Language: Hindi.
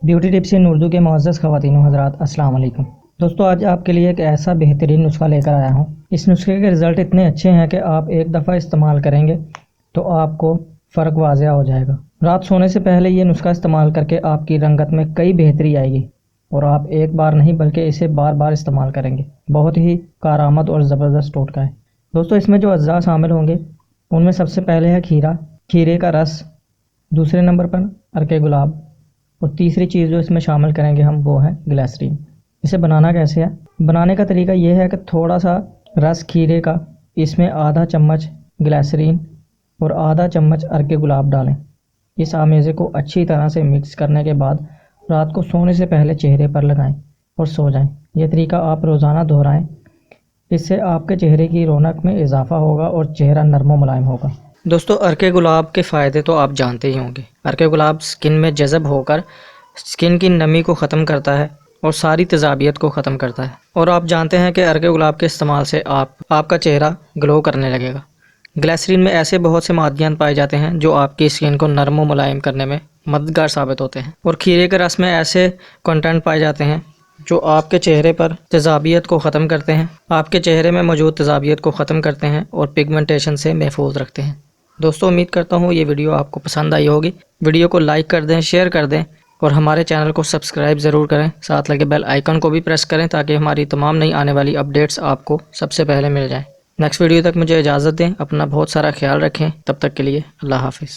ब्यूटी टिप्स इन उर्दू के मुअज़्ज़ज़ ख़वातीन व हज़रात, अस्सलाम वालेकुम। दोस्तों, आज आपके लिए एक ऐसा बेहतरीन नुस्खा लेकर आया हूँ। इस नुस्खे के रिज़ल्ट इतने अच्छे हैं कि आप एक दफ़ा इस्तेमाल करेंगे तो आपको फ़र्क वाज़िया हो जाएगा। रात सोने से पहले ये नुस्खा इस्तेमाल करके आपकी रंगत में कई बेहतरी आएगी और आप एक बार नहीं बल्कि इसे बार बार इस्तेमाल करेंगे। बहुत ही कारआमद और ज़बरदस्त टोटका है। दोस्तों, इसमें जो अज़्ज़ा शामिल होंगे उनमें सबसे पहले है खीरा, खीरे का रस, दूसरे नंबर पर अर्के गुलाब और तीसरी चीज़ जो इसमें शामिल करेंगे हम वो है ग्लिसरीन। इसे बनाना कैसे है? बनाने का तरीका ये है कि थोड़ा सा रस खीरे का, इसमें आधा चम्मच ग्लिसरीन और आधा चम्मच अर्के गुलाब डालें। इस आमेज़े को अच्छी तरह से मिक्स करने के बाद रात को सोने से पहले चेहरे पर लगाएं और सो जाएं। यह तरीका आप रोज़ाना दोहराएं। इससे आपके चेहरे की रौनक में इजाफा होगा और चेहरा नरम व मुलायम होगा। दोस्तों, अर्के गुलाब के फ़ायदे तो आप जानते ही होंगे। अर्के गुलाब स्किन में जज़ब होकर स्किन की नमी को ख़त्म करता है और सारी तेज़ाबियत को ख़त्म करता है। और आप जानते हैं कि अर्के गुलाब के इस्तेमाल से आपका चेहरा ग्लो करने लगेगा। ग्लिसरीन में ऐसे बहुत से मादनियात पाए जाते हैं जो आपकी स्किन को नरम व मुलायम करने में मददगार साबित होते हैं। और खीरे के रस में ऐसे कंटेंट पाए जाते हैं जो आपके चेहरे पर तेज़ाबियत को ख़त्म करते हैं, आपके चेहरे में मौजूद तेज़ाबियत को ख़त्म करते हैं और पिगमेंटेशन से महफूज रखते हैं। दोस्तों, उम्मीद करता हूँ ये वीडियो आपको पसंद आई होगी। वीडियो को लाइक कर दें, शेयर कर दें और हमारे चैनल को सब्सक्राइब ज़रूर करें। साथ लगे बेल आइकन को भी प्रेस करें ताकि हमारी तमाम नई आने वाली अपडेट्स आपको सबसे पहले मिल जाएं। नेक्स्ट वीडियो तक मुझे इजाज़त दें। अपना बहुत सारा ख्याल रखें। तब तक के लिए अल्लाह हाफ़िज़।